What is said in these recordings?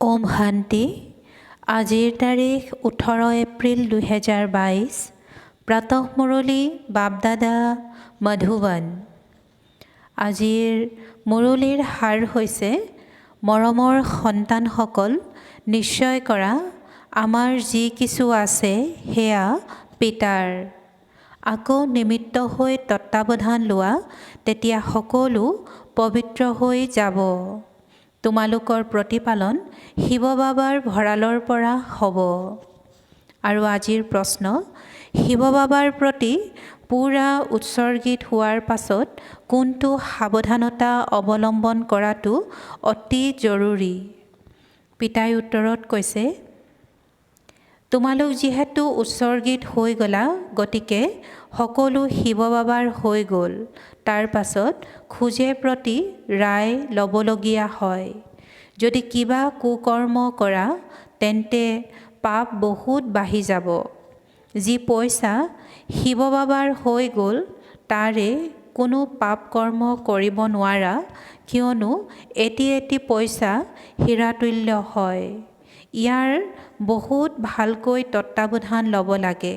ওম শান্তি। আজিৰ তাৰিখ 18 এপ্ৰিল 2022। প্ৰাতঃমুৰলী বাপদাদা মধুবন। আজিৰ মুৰলীৰ সাৰ হৈছে, মৰমৰ সন্তানসকল, নিশ্চয় কৰা আমাৰ যি কিছু আছে সেয়া পিতাৰ। আকৌ নিমিত্ত হৈ তত্ত্বাৱধান লোৱা, তেতিয়া সকলো পবিত্ৰ হৈ যাব। তোমালোকৰ প্ৰতিপালন শিৱ বাবাৰ ভঁৰালৰ পৰা হ'ব। আৰু আজিৰ প্ৰশ্ন, শিৱ বাবাৰ প্ৰতি পূৰা উৎসৰ্গিত হোৱাৰ পাছত কোনটো সাৱধানতা অৱলম্বন কৰাটো অতি জৰুৰী? পিতাই উত্তৰত কৈছে, তোমালোক যিহেতু উৎসৰ্গিত হৈ গ'লা, গতিকে সকলো শিৱ বাবাৰ হৈ গ'ল। তাৰ পাছত খোজে প্ৰতি ৰায় ল'বলগীয়া হয়। যদি কিবা কুকৰ্ম কৰা, তেন্তে পাপ বহুত বাঢ়ি যাব। যি পইচা শিৱ বাবাৰ হৈ গ'ল, তাৰে কোনো পাপ কৰ্ম কৰিব নোৱাৰা, কিয়নো এটি এটি পইচা হীৰাতুল্য হয়। ইয়াৰ বহুত ভালকৈ তত্ত্বাৱধান ল'ব লাগে,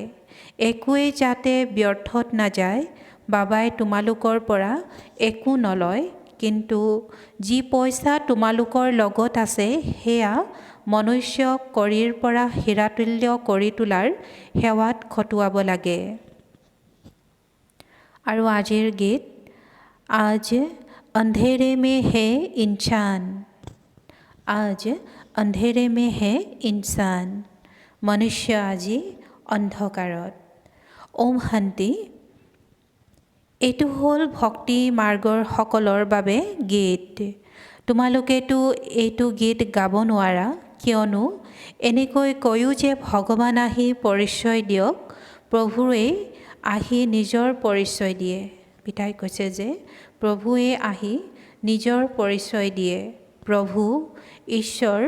একোৱেই যাতে ব্যৰ্থত নাযায়। বাবাই তোমালোকৰ পৰা একো নলয়, কিন্তু যি পইচা তোমালোকৰ লগত আছে সেয়া মনুষ্যক কড়িৰ পৰা হীৰাতুল্য কৰি তোলাৰ সেৱাত খটুৱাব লাগে। আৰু আজিৰ গীত, আজ অন্ধেৰে মে হে ইনচান, আজ অন্ধেৰে মে হে ইনচান। মনুষ্য আজি অন্ধকাৰত। ওম শান্তি। এইটো হ'ল ভক্তি মাৰ্গৰ সকলৰ বাবে গীত। তোমালোকেতো এইটো গীত গাব নোৱাৰা, কিয়নো এনেকৈ কৈও যে ভগৱান আহি পৰিচয় দিয়ক, প্ৰভুৱে আহি নিজৰ পৰিচয় দিয়ে। পিতাই কৈছে যে প্ৰভুৱে আহি নিজৰ পৰিচয় দিয়ে। প্ৰভু, ঈশ্বৰ,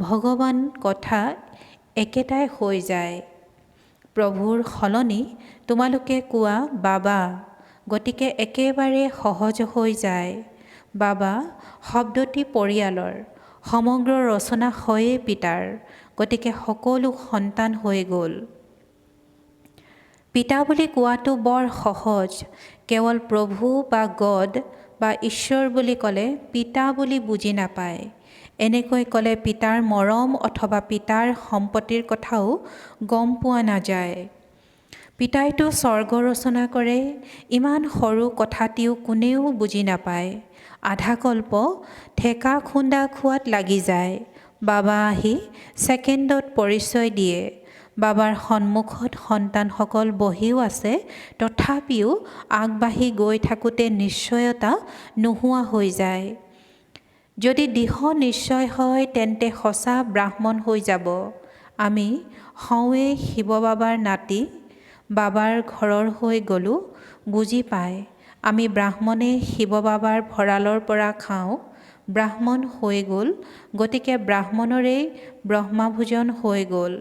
ভগৱান কথা একেটাই হৈ যায়। প্ৰভুৰ সলনি তোমালোকে কোৱা বাবা, গতিকে একেবাৰে সহজ হৈ যায়। বাবা শব্দটি পৰিয়ালৰ, সমগ্ৰ ৰচনা হয়েই পিতাৰ, গতিকে সকলো সন্তান হৈ গ'ল। পিতা বুলি কোৱাটো বৰ সহজ। কেৱল প্ৰভু বা গড বা ঈশ্বৰ বুলি ক'লে পিতা বুলি বুজি নাপায়। এনেকৈ ক'লে পিতাৰ মৰম অথবা পিতাৰ সম্পত্তিৰ কথাও গম পোৱা নাযায়। পিতাইতো স্বৰ্গ ৰচনা কৰে, ইমান সৰু কথাটিও কোনেও বুজি নাপায়। আধা কল্প ঠেকা খুন্দা খোৱাত লাগি যায়। বাবা আহি ছেকেণ্ডত পৰিচয় দিয়ে। বাবাৰ সন্মুখত সন্তানসকল বহিও আছে, তথাপিও আগবাঢ়ি গৈ থাকোঁতে নিশ্চয়তা নোহোৱা হৈ যায়। যদি দৃঢ় নিশ্চয় হয়, তেন্তে সঁচা ব্ৰাহ্মণ হৈ যাব। আমি হওঁৱেই শিৱ বাবাৰ নাতি, বাবাৰ ঘৰৰ হৈ গ'লোঁ, বুজি পায়। আমি ব্ৰাহ্মণে শিৱ বাবাৰ ভঁৰালৰ পৰা খাওঁ, ব্ৰাহ্মণ হৈ গ'ল, গতিকে ব্ৰাহ্মণৰেই ব্ৰহ্মাভোজন হৈ গ'ল।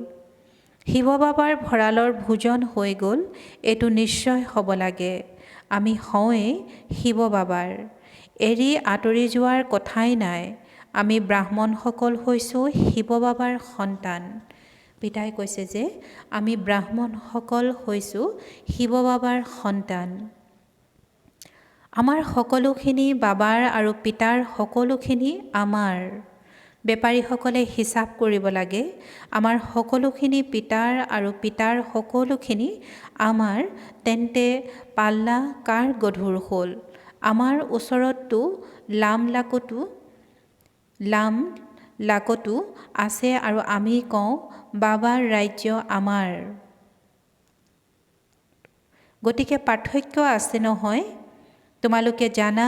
শিৱ বাবাৰ ভঁৰালৰ ভোজন হৈ গ'ল, এইটো নিশ্চয় হ'ব লাগে। আমি হওঁৱেই শিৱ বাবাৰ, এৰি আঁতৰি যোৱাৰ কথাই নাই। আমি ব্ৰাহ্মণসকল হৈছোঁ শিৱ বাবাৰ সন্তান। পিতাই কৈছে যে আমি ব্ৰাহ্মণসকল হৈছোঁ শিৱ বাবাৰ সন্তান। আমাৰ সকলোখিনি বাবাৰ আৰু পিতাৰ সকলোখিনি আমাৰ। বেপাৰীসকলে হিচাপ কৰিব লাগে, আমাৰ সকলোখিনি পিতাৰ আৰু পিতাৰ সকলোখিনি আমাৰ, তেন্তে পাল্লা কাৰ গধুৰ হ'ল? আমাৰ ওচৰততো লাম লাকতো আছে আৰু আমি কওঁ বাবাৰ ৰাজ্য আমাৰ। গতিকে পাৰ্থক্য আছে নহয়? তোমালোকে জানা,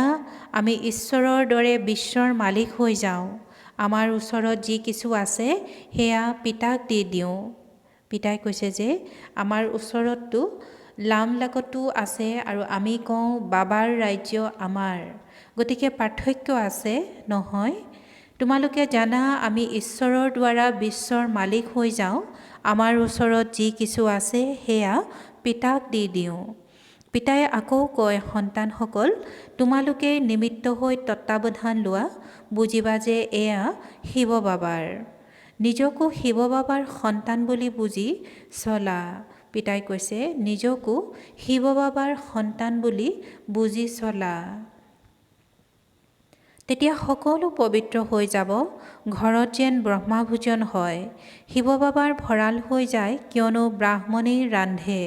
আমি ঈশ্বৰৰ দৰে বিশ্বৰ মালিক হৈ যাওঁ। আমাৰ ওচৰত যি কিছু আছে সেয়া পিতাক দি দিওঁ। পিতাই কৈছে যে আমাৰ ওচৰততো লাকতো আছে আৰু আমি কওঁ বাবাৰ ৰাজ্য আমাৰ। গতিকে পাৰ্থক্য আছে নহয়? তোমালোকে জানা, আমি ঈশ্বৰৰ দ্বাৰা বিশ্বৰ মালিক হৈ যাওঁ। আমাৰ ওচৰত যি কিছু আছে সেয়া পিতাক দি দিওঁ। পিতাই আকৌ কয়, সন্তানসকল, তোমালোকে নিমিত্ত হৈ তত্বাৱধান লোৱা, বুজিবা যে এয়া শিৱ বাবাৰ। নিজকো শিৱ বাবাৰ সন্তান বুলি বুজি চলা। পিতাই কৈছে, নিজকো শিৱ বাবাৰ সন্তান বুলি বুজি চলা। তেতিয়া সকলো পবিত্ৰ হৈ যাব, ঘৰত যেন ব্ৰহ্মাভোজন হয়। শিৱ বাবাৰ ভঁৰাল হৈ যায়, কিয়নো ব্ৰাহ্মণেই ৰান্ধে।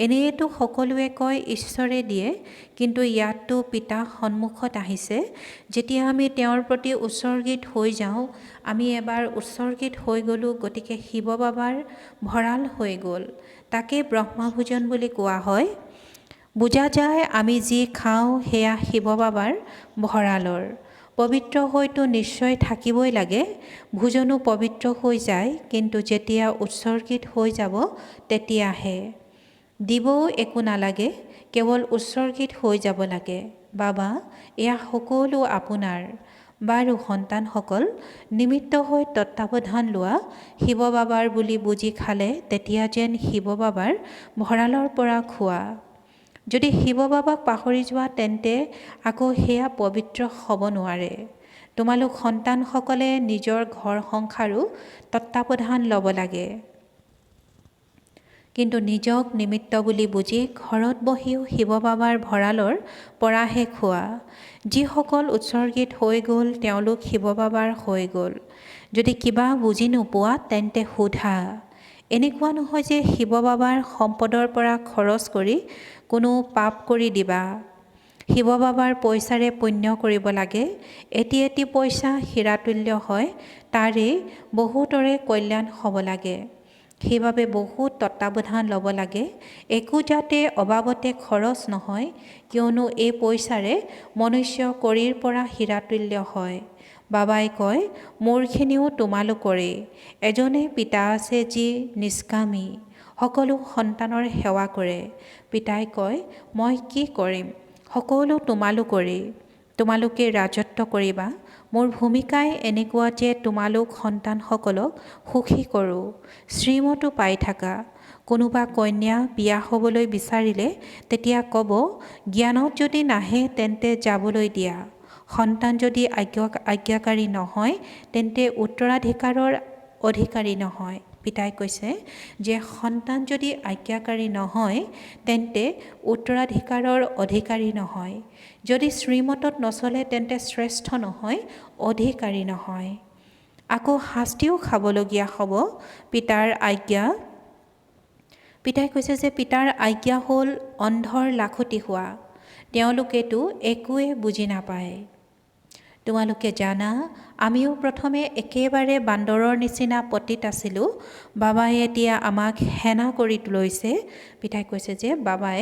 এনেয়েতো সকলোৱে কয় ঈশ্বৰে দিয়ে, কিন্তু ইয়াততো পিতা সন্মুখত আহিছে। যেতিয়া আমি তেওঁৰ প্ৰতি উৎসৰ্গিত হৈ যাওঁ, আমি এবাৰ উৎসৰ্গিত হৈ গ'লোঁ, গতিকে শিৱ বাবাৰ ভঁৰাল হৈ গ'ল। তাকে ব্ৰহ্মাভোজন বুলি কোৱা হয়। বুজা যায় আমি যি খাওঁ সেয়া শিৱ বাবাৰ ভঁৰালৰ। পবিত্ৰ হৈতো নিশ্চয় থাকিবই লাগে। ভোজনো পবিত্ৰ হৈ যায়, কিন্তু যেতিয়া উৎসৰ্গিত হৈ যাব তেতিয়াহে। দিবও একো নালাগে, কেৱল উৎসৰ্গিত হৈ যাব লাগে। বাবা, এয়া সকলো আপোনাৰ। বাৰু সন্তানসকল, নিমিত্ত হৈ তত্বাৱধান লোৱা, শিৱ বাবাৰ বুলি বুজি খালে তেতিয়া যেন শিৱ বাবাৰ ভঁৰালৰ পৰা খোৱা। যদি শিৱ বাবাক পাহৰি যোৱা তেন্তে আকৌ সেয়া পবিত্ৰ হ'ব নোৱাৰে। তোমালোক সন্তানসকলে নিজৰ ঘৰ সংসাৰো তত্বাৱধান ল'ব লাগে, কিন্তু নিজক নিমিত্ত বুলি বুজি ঘৰত বহিও শিৱ বাবাৰ ভঁৰালৰ পৰাহে খোৱা। যিসকল উৎসৰ্গিত হৈ গ'ল তেওঁলোক শিৱ বাবাৰ হৈ গ'ল। যদি কিবা বুজি নোপোৱা তেন্তে সোধা। এনেকুৱা নহয় যে শিৱ বাবাৰ সম্পদৰ পৰা খৰচ কৰি কোনো পাপ কৰি দিবা। শিৱ বাবাৰ পইচাৰে পুণ্য কৰিব লাগে। এটি এটি পইচা হীৰাতুল্য হয়, তাৰে বহুতৰে কল্যাণ হ'ব লাগে। সেইবাবে বহুত তত্বাৱধান ল'ব লাগে, একো যাতে অবাবতে খৰচ নহয়, কিয়নো এই পইচাৰে মনুষ্য কৰীৰ পৰা হীৰাতুল্য হয়। বাবাই কয়, মোৰখিনিও তোমালোকৰে। এজনে পিতা আছে যি নিষ্কামী, সকলো সন্তানৰ সেৱা কৰে। পিতাই কয়, মই কি কৰিম? সকলো তোমালোকৰে। তোমালোকে ৰাজত্ব কৰিবা। মোৰ ভূমিকাই এনেকুৱা যে তোমালোক সন্তানসকলক সুখী কৰোঁ, শ্ৰীমতো পাই থাকা। কোনোবা কন্যা বিয়া হ'বলৈ বিচাৰিলে তেতিয়া ক'ব, জ্ঞানত যদি নাহে তেন্তে যাবলৈ দিয়া। সন্তান যদি আজ্ঞাকাৰী নহয় তেন্তে উত্তৰাধিকাৰৰ অধিকাৰী নহয়। পিতাই কৈছে যে সন্তান যদি আজ্ঞাকাৰী নহয় তেন্তে উত্তৰাধিকাৰৰ অধিকাৰী নহয়। যদি শ্ৰীমতত নচলে তেন্তে শ্ৰেষ্ঠ নহয়, অধিকাৰী নহয়। আকৌ শাস্তিও খাবলগীয়া হ'ব। পিতাৰ আজ্ঞা। পিতাই কৈছে যে পিতাৰ আজ্ঞা হ'ল অন্ধৰ লাখুটি হোৱা। তেওঁলোকেতো একোৱে বুজি নাপায়। তোমালোকে জানা, আমিও প্ৰথমে একেবাৰে বান্দৰৰ নিচিনা পতিত আছিলোঁ। বাবাই এতিয়া আমাক সেনা কৰি লৈছে। পিতাই কৈছে যে বাবাই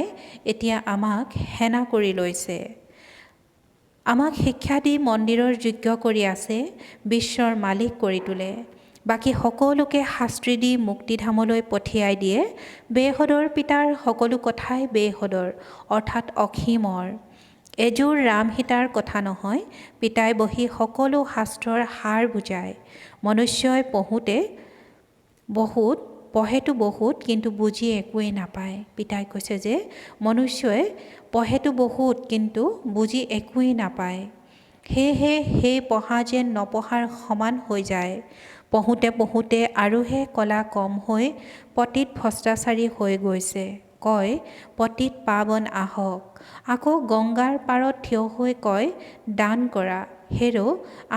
এতিয়া আমাক সেনা কৰি লৈছে। আমাক শিক্ষা দি মন্দিৰৰ যোগ্য কৰি আছে, বিশ্বৰ মালিক কৰি তোলে। বাকী সকলোকে শাস্তি দি মুক্তিধামলৈ পঠিয়াই দিয়ে। বেহদৰ পিতাৰ সকলো কথাই বেহদৰ, অৰ্থাৎ অসীমৰ। এযোৰ ৰাম সীতাৰ কথা নহয়। পিতাই বহি সকলো শাস্ত্ৰৰ সাৰ বুজায়। মনুষ্যই পঢ়েতো বহুত, কিন্তু বুজি একোৱেই নাপায়। পিতাই কৈছে যে মনুষ্যই পঢ়েতো বহুত, কিন্তু বুজি একোৱেই নাপায়। সেয়েহে সেই পঢ়া যেন নপঢ়াৰ সমান হৈ যায়। পঢ়োতে পঢ়োতে আৰুহে কলা কম হৈ পতিত ভ্ৰষ্টাচাৰী হৈ গৈছে। কয়, পতিত পাৱন আহক। আকৌ গংগাৰ পাৰত থিয় হৈ কয়, দান কৰা। হেৰ',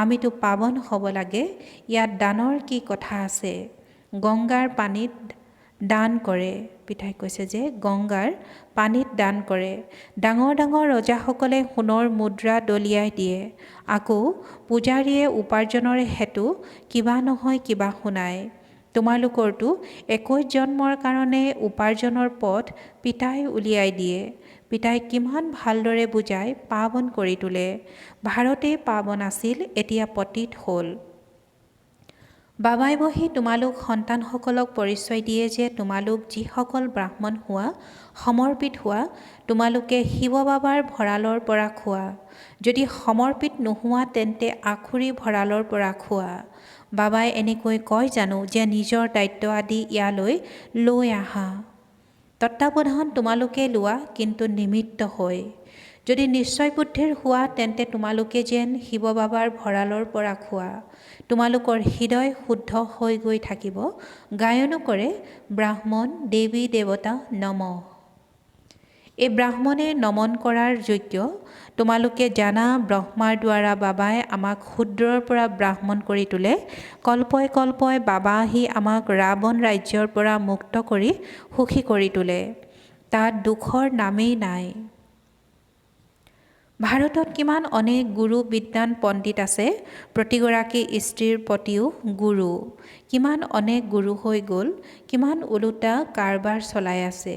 আমিতো পাৱন হ'ব লাগে, ইয়াত দানৰ কি কথা আছে? গংগাৰ পানীত দান কৰে। পিতাই কৈছে যে গংগাৰ পানীত দান কৰে। ডাঙৰ ডাঙৰ ৰজাসকলে সোণৰ মুদ্ৰা দলিয়াই দিয়ে। আকৌ পূজাৰীয়ে উপাৰ্জনৰ হেতু কিবা নহয় কিবা শুনায়। তোমালোকৰতো 21 জন্মৰ কাৰণে উপাৰ্জনৰ পথ পিতাই উলিয়াই দিয়ে। পিতাই কিমান ভালদৰে বুজাই পাৱন কৰি তোলে। ভাৰতেই পাৱন আছিল, এতিয়া পতিত হ'ল। বাবাই বহি তোমালোক সন্তানসকলক পৰিচয় দিয়ে যে তোমালোক যিসকল ব্ৰাহ্মণ হোৱা, সমৰ্পিত হোৱা, তোমালোকে শিৱ বাবাৰ ভঁৰালৰ পৰা খোৱা। যদি সমৰ্পিত নোহোৱা তেন্তে আখুৰি ভঁৰালৰ পৰা খোৱা। বাবাই এনেকৈ কয় জানো যে নিজৰ দায়িত্ব আদি ইয়ালৈ লৈ আহা। তত্ত্বাৱধান তোমালোকে লোৱা, কিন্তু নিমিত্ত হৈ। যদি নিশ্চয় বুদ্ধিৰ হোৱা, তেন্তে তোমালোকে যেন শিৱ বাবাৰ ভঁৰালৰ পৰা খোৱা। তোমালোকৰ হৃদয় শুদ্ধ হৈ গৈ থাকিব। গায়নো কৰে ব্ৰাহ্মণ দেৱী দেৱতা নমঃ। এই ব্ৰাহ্মণে নমন কৰাৰ যোগ্য। তোমালোকে জানা, ব্ৰহ্মাৰ দ্বাৰা বাবাই আমাক শূদ্ৰৰ পৰা ব্ৰাহ্মণ কৰি তোলে। কল্পই কল্পই বাবা আহি আমাক ৰাৱণ ৰাজ্যৰ পৰা মুক্ত কৰি সুখী কৰি তোলে। তাত দুখৰ নামেই নাই। ভাৰতত কিমান অনেক গুৰু বিদ্বান পণ্ডিত আছে। প্ৰতিগৰাকী স্ত্ৰীৰ প্ৰতিও গুৰু। কিমান অনেক গুৰু হৈ গ'ল, কিমান ওলোটা কাৰবাৰ চলাই আছে।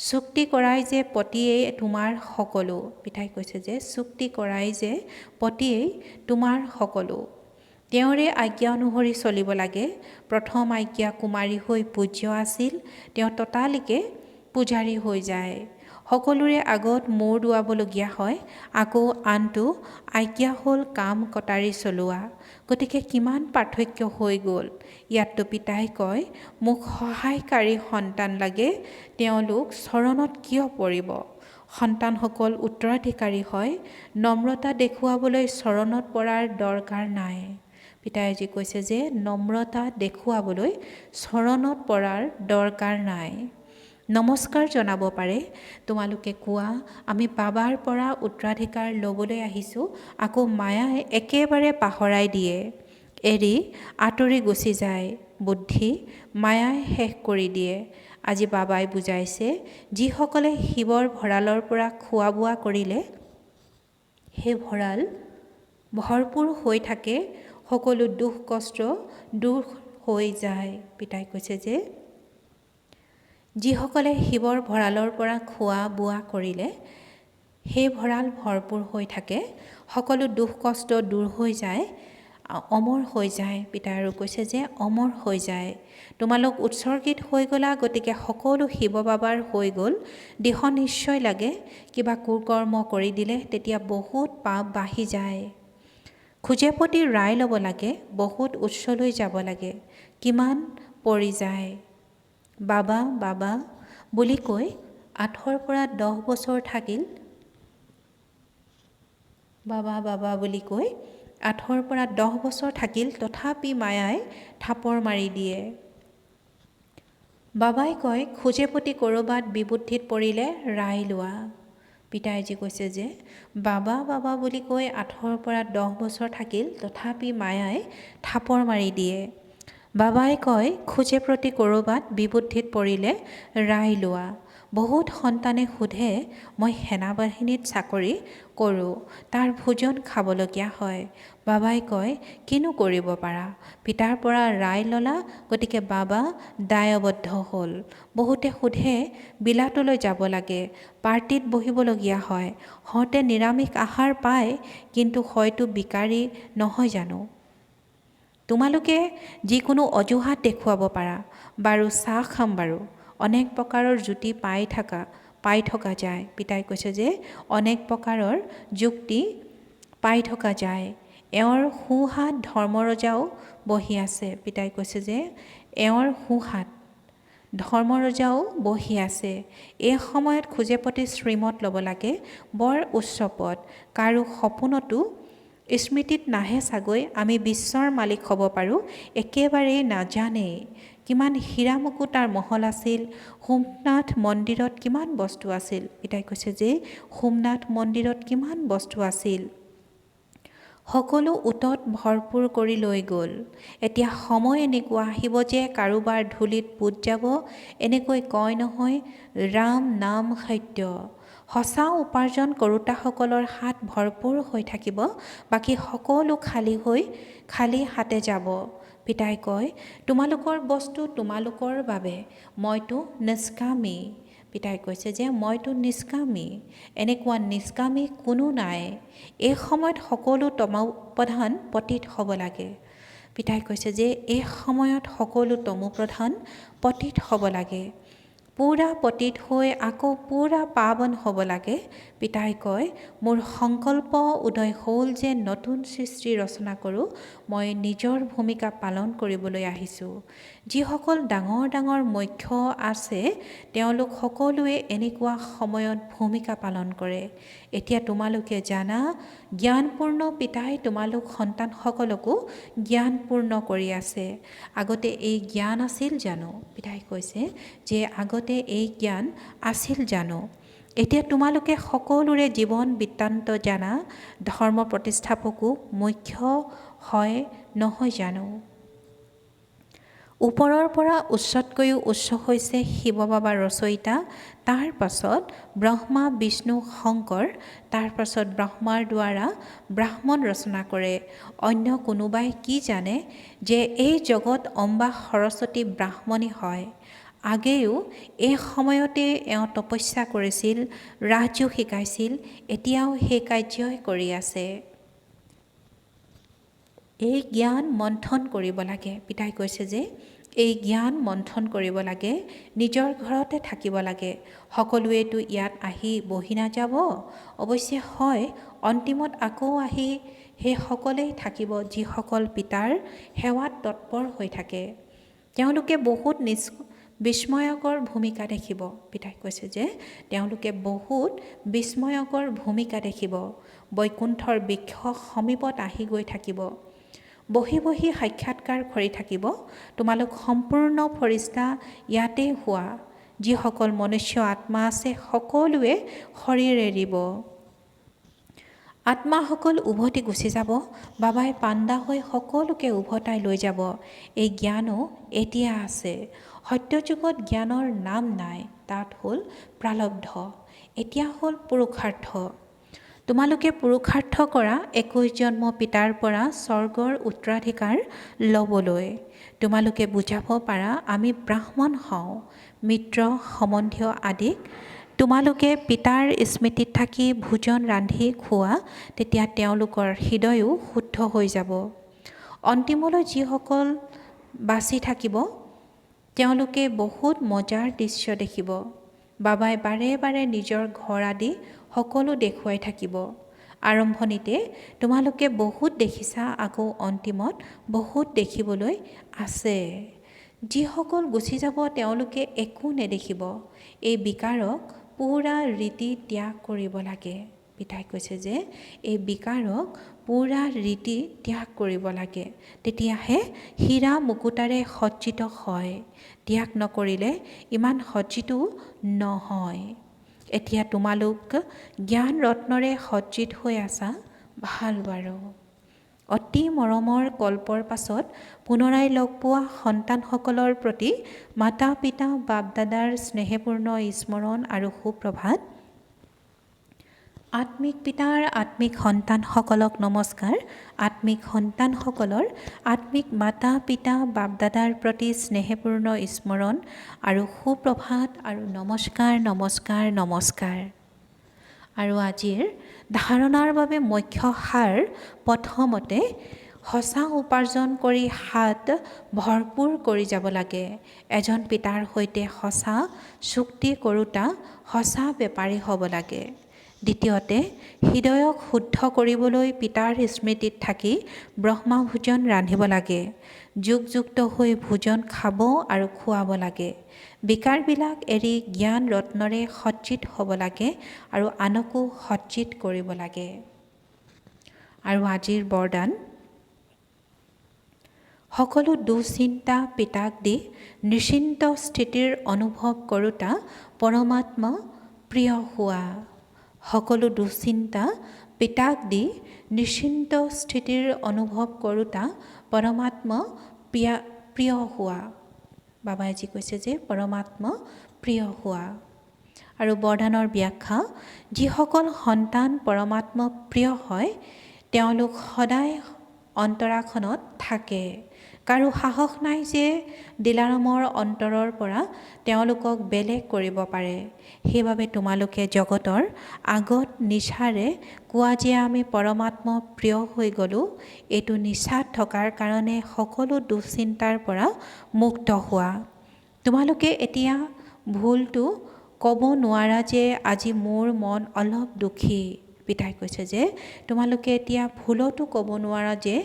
চুক্তি কৰাই যে পতিয়েই তোমাৰ সকলো। পিতাই কৈছে যে চুক্তি কৰাই যে পতিয়েই তোমাৰ সকলো। তেওঁৰে আজ্ঞা অনুসৰি চলিব লাগে। প্ৰথম আজ্ঞা কুমাৰী হৈ পূজ্য আছিল, তেওঁ ততালিকে পূজাৰী হৈ যায়। সকলোৰে আগত মূৰ দোৱাবলগীয়া হয়। আকৌ আনটো আজ্ঞা হ'ল কাম কটাৰী চলোৱা। গতিকে কিমান পাৰ্থক্য হৈ গ'ল। ইয়াততো পিতাই কয়, মোক সহায়কাৰী সন্তান লাগে, তেওঁলোক চৰণত কিয় পৰিব। সন্তানসকল উত্তৰাধিকাৰী হয়। নম্ৰতা দেখুৱাবলৈ চৰণত পৰাৰ দৰকাৰ নাই। পিতাই আজি কৈছে যে নম্ৰতা দেখুৱাবলৈ চৰণত পৰাৰ দৰকাৰ নাই। নমস্কাৰ জনাব পাৰে। তোমালোকে কোৱা, আমি বাবাৰ পৰা উত্তৰাধিকাৰ ল'বলৈ আহিছোঁ। আকৌ মায়াই একেবাৰে পাহৰাই দিয়ে, এৰি আঁতৰি গুচি যায়। বুদ্ধি মায়াই শেষ কৰি দিয়ে। আজি বাবাই বুজাইছে, যিসকলে শিৱৰ ভঁৰালৰ পৰা খোৱা বোৱা কৰিলে, সেই ভঁৰাল ভৰপূৰ হৈ থাকে, সকলো দুখ কষ্ট দূৰ হৈ যায়। পিতাই কৈছে যে যিসকলে শিৱৰ ভঁৰালৰ পৰা খোৱা বোৱা কৰিলে, সেই ভঁৰাল ভৰপূৰ হৈ থাকে, সকলো দুখ কষ্ট দূৰ হৈ যায়, অমৰ হৈ যায়। পিতাই আৰু কৈছে যে অমৰ হৈ যায়। তোমালোক উৎসৰ্গিত হৈ গ'লা, গতিকে সকলো শিৱ বাবাৰ হৈ গ'ল। দিশ নিশ্চয় লাগে। কিবা কুকৰ্ম কৰি দিলে তেতিয়া বহুত পাপ বাঢ়ি যায়। খোজে প্ৰতি ৰায় ল'ব লাগে, বহুত উচ্চলৈ যাব লাগে, কিমান পৰি যায়। বাবা বাবা বুলি কৈ 8ৰ পৰা 10 বছৰ থাকিল। বাবা বাবা বুলি কৈ 8ৰ পৰা 10 বছৰ থাকিল, তথাপি মায়াই থাপৰ মাৰি দিয়ে। বাবাই কয়, খোজে প্ৰতি ক'ৰবাত বিবুদ্ধিত পৰিলে ৰায় লোৱা। পিতাই আজি কৈছে যে বাবা বাবা বুলি কৈ 8ৰ পৰা 10 বছৰ থাকিল, তথাপি মায়াই থাপৰ মাৰি দিয়ে। বাবাই কয়, খোজে প্ৰতি ক'ৰবাত বিবুদ্ধিত পৰিলে ৰায় লোৱা। বহুত সন্তানে সোধে, মই সেনাবাহিনীত চাকৰি কৰোঁ, তাৰ ভোজন খাবলগীয়া হয়। বাবাই কয়, কিনো কৰিব পাৰা, পিতাৰ পৰা ৰায় ল'লা, গতিকে বাবা দায়বদ্ধ হ'ল। বহুতে সোধে, বিলাতলৈ যাব লাগে, পাৰ্টিত বহিবলগীয়া হয়, হওঁতে নিৰামিষ আহাৰ পায়, কিন্তু হয়তো বিকাৰী নহয় জানো। তোমালোকে যিকোনো অজুহাত দেখুৱাব পাৰা, বাৰু চাহ খাম বাৰু, অনেক প্ৰকাৰৰ যুক্তি পাই থকা যায়। পিতাই কৈছে যে অনেক প্ৰকাৰৰ যুক্তি পাই থকা যায়। এওঁৰ সোঁহাত ধৰ্মৰজাও বহি আছে। পিতাই কৈছে যে এওঁৰ সোঁহাত ধৰ্মৰজাও বহি আছে। এই সময়ত খোজে প্ৰতি শ্ৰীমত ল'ব লাগে, বৰ উচ্চ পদ। কাৰো সপোনতো স্মৃতিত নাহে চাগৈ আমি বিশ্বৰ মালিক হ'ব পাৰোঁ, একেবাৰেই নাজানেই। কিমান হীৰা মুকুতাৰ মহল আছিল, সোমনাথ মন্দিৰত কিমান বস্তু আছিল। পিতাই কৈছে যে সোমনাথ মন্দিৰত কিমান বস্তু আছিল, সকলো উটত ভৰপূৰ কৰি লৈ গ'ল। এতিয়া সময় এনেকুৱা আহিব যে কাৰোবাৰ ধূলিত পুত যাব। এনেকৈ কয় নহয়, ৰাম নাম সত্য। সঁচা উপাৰ্জন কৰোঁতাসকলৰ হাত ভৰপূৰ হৈ থাকিব, বাকী সকলো খালী হাতে যাব। পিতাই কয়, তোমালোকৰ বস্তু তোমালোকৰ বাবে, মইতো নিষ্কামী। পিতাই কৈছে যে মইতো নিষ্কামী। এনেকুৱা নিষ্কামী কোনো নাই। এই সময়ত সকলো তমোপ্ৰধান পতিত হ'ব লাগে। পিতাই কৈছে যে এই সময়ত সকলো তমোপ্ৰধান পতিত হ'ব লাগে। পূৰা পতিত হৈ আকৌ পূৰা পাৱন হ'ব লাগে। পিতাই কয়, মোৰ সংকল্প উদয় হ'ল যে নতুন সৃষ্টি ৰচনা কৰোঁ। মই নিজৰ ভূমিকা পালন কৰিবলৈ আহিছোঁ। যিসকল ডাঙৰ ডাঙৰ মুখ্য আছে তেওঁলোক সকলোৱে এনেকুৱা সময়ত ভূমিকা পালন কৰে। এতিয়া তোমালোকে জানা, জ্ঞানপূৰ্ণ পিতাই তোমালোক সন্তানসকলকো জ্ঞানপূৰ্ণ কৰি আছে। আগতে এই জ্ঞান আছিল জানো? পিতাই কৈছে যে আগতে এই জ্ঞান আছিল জানো? এতিয়া তোমালোকে সকলোৰে জীৱন বৃত্তান্ত জানা। ধৰ্ম প্ৰতিষ্ঠাপকো মুখ্য হয় নহয় জানো? ওপৰৰ পৰা উচ্চতকৈও উচ্চ হৈছে শিৱ বাবা ৰচয়িতা, তাৰ পাছত ব্ৰহ্মা বিষ্ণু শংকৰ, তাৰ পাছত ব্ৰহ্মাৰ দ্বাৰা ব্ৰাহ্মণ ৰচনা কৰে। অন্য কোনোবাই কি জানে যে এই জগত অম্বা সৰস্বতী ব্ৰাহ্মণী হয়। আগেও এই সময়তে এওঁ তপস্যা কৰিছিল, ৰাজযোগ শিকাইছিল, এতিয়াও সেই কাৰ্যই কৰি আছে। এই জ্ঞান মন্থন কৰিব লাগে। পিতাই কৈছে যে এই জ্ঞান মন্থন কৰিব লাগে, নিজৰ ঘৰতে থাকিব লাগে। সকলোৱেতো ইয়াত আহি বহি নাযাব। অৱশ্যে হয়, অন্তিমত আকৌ আহি সেইসকলেই থাকিব যিসকল পিতাৰ সেৱাত তৎপৰ হৈ থাকে। তেওঁলোকে বহুত বিস্ময়কৰ ভূমিকা দেখিব। পিতাই কৈছে যে তেওঁলোকে বহুত বিস্ময়কৰ ভূমিকা দেখিব। বৈকুণ্ঠৰ বৃক্ষ সমীপত আহি গৈ থাকিব, বহি বহি সাক্ষাৎকাৰ কৰি থাকিব। তোমালোক সম্পূৰ্ণ ফৰিস্তা ইয়াতে হোৱা। যিসকল মনুষ্য আত্মা আছে সকলোৱে শৰীৰ এৰিব। আত্মাসকল উভতি গুচি যাব। বাবাই পাণ্ডা হৈ সকলোকে উভতাই লৈ যাব। এই জ্ঞানো এতিয়া আছে। সত্যযুগত জ্ঞানৰ নাম নাই, তাত হ'ল প্ৰাৰব্ধ, এতিয়া হ'ল পুৰুষাৰ্থ। তোমালোকে পুৰুষাৰ্থ কৰা 21 জন্ম পিতাৰ পৰা স্বৰ্গৰ উত্তৰাধিকাৰ ল'বলৈ। তোমালোকে বুজাব পাৰা আমি ব্ৰাহ্মণ হওঁ। মিত্ৰ সম্বন্ধীয় আদিক তোমালোকে পিতাৰ স্মৃতিত থাকি ভোজন ৰান্ধি খোৱা, তেতিয়া তেওঁলোকৰ হৃদয়ো শুদ্ধ হৈ যাব। অন্তিমলৈ যিসকল বাচি থাকিব তেওঁলোকে বহুত মজাৰ দৃশ্য দেখিব। বাবাই বাৰে বাৰে নিজৰ ঘৰ আদি সকলো দেখুৱাই থাকিব। আৰম্ভণিতে তোমালোকে বহুত দেখিছা, আকৌ অন্তিমত বহুত দেখিবলৈ আছে। যিসকল গুচি যাব তেওঁলোকে একো নেদেখিব। এই বিকাৰক পূৰা ৰীতি ত্যাগ কৰিব লাগে। পিতাই কৈছে যে এই বিকাৰক পূৰা ৰীতি ত্যাগ কৰিব লাগে, তেতিয়াহে হীৰা মুকুতাৰে সজ্জিত হয়। ত্যাগ নকৰিলে ইমান সজ্জিতো নহয়। এতিয়া তোমালোক জ্ঞান ৰত্নৰে সজ্জিত হৈ আছা, ভাল বাৰু। অতি মৰমৰ কল্পৰ পাছত পুনৰাই লগ পোৱা সন্তানসকলৰ প্ৰতি মাতা পিতা বাপ দাদাৰ স্নেহপূৰ্ণ স্মৰণ আৰু সুপ্ৰভাত। আত্মিক পিতাৰ আত্মিক সন্তানসকলক নমস্কাৰ। আত্মিক সন্তানসকলৰ আত্মিক মাতা পিতা বাপ দাদাৰ প্ৰতি স্নেহপূৰ্ণ স্মৰণ আৰু সুপ্ৰভাত আৰু নমস্কাৰ নমস্কাৰ নমস্কাৰ। আৰু আজিৰ ধাৰণাৰ বাবে মুখ্য সাৰ, প্ৰথমতে সঁচা উপাৰ্জন কৰি হাত ভৰপূৰ কৰি যাব লাগে। এজন পিতাৰ সৈতে সঁচা চুক্তি কৰোঁতা সঁচা বেপাৰী হ'ব লাগে। দ্বিতীয়তে হৃদয়ক শুদ্ধ কৰিবলৈ পিতাৰ স্মৃতিত থাকি ব্ৰহ্মা ভোজন ৰান্ধিব লাগে। যুগযুক্ত হৈ ভোজন খাব আৰু খুৱাব লাগে। বিকাৰবিলাক এৰি জ্ঞান ৰত্নৰে সজ্জিত হ'ব লাগে আৰু আনকো সজ্জিত কৰিব লাগে। আৰু আজিৰ বৰদান, সকলো দুশ্চিন্তা পিতাক দি নিশ্চিন্ত স্থিতিৰ অনুভৱ কৰোঁতা পৰমাত্মা প্ৰিয় হোৱা। সকলো দুশ্চিন্তা পিতাক দি নিশ্চিন্ত স্থিতিৰ অনুভৱ কৰোঁতা পৰমাত্মা প্ৰিয় হোৱা। বাবাই আজি কৈছে যে পৰমাত্মা প্ৰিয় হোৱা। আৰু বৰদানৰ ব্যাখ্যা, যিসকল সন্তান পৰমাত্মা প্ৰিয় হয় তেওঁলোক সদায় অন্তৰাখনত থাকে। কাৰো সাহস নাই যে দিলাৰামৰ অন্তৰৰ পৰা তেওঁলোকক বেলেগ কৰিব পাৰে। সেইবাবে তোমালোকে জগতৰ আগত নিচাৰে কোৱা যে আমি পৰমাত্মা প্ৰিয় হৈ গ'লোঁ। এইটো নিচাত থকাৰ কাৰণে সকলো দুশ্চিন্তাৰ পৰা মুক্ত হোৱা। তোমালোকে এতিয়া ভুলটো ক'ব নোৱাৰা যে আজি মোৰ মন অলপ দুখী। পিতাই কৈছে যে তোমালোকে এতিয়া ভুলতো ক'ব নোৱাৰা যে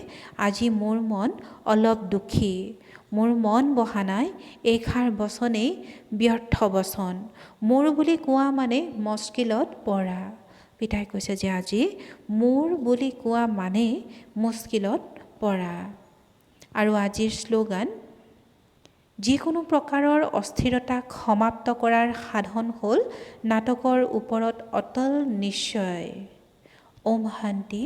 আজি মোৰ মন অলপ দুখী। মোৰ মন বহা নাই, এইষাৰ বচনেই ব্যৰ্থ বচন। মোৰ বুলি কোৱা মানে মুস্কিলত পৰা। পিতাই কৈছে যে আজি মোৰ বুলি কোৱা মানে মুস্কিলত পৰা। আৰু আজিৰ শ্লোগান, যিকোনো প্ৰকাৰৰ অস্থিৰতাক সমাপ্ত কৰাৰ সাধন হ'ল নাটকৰ ওপৰত অটল নিশ্চয়। ওম শান্তি।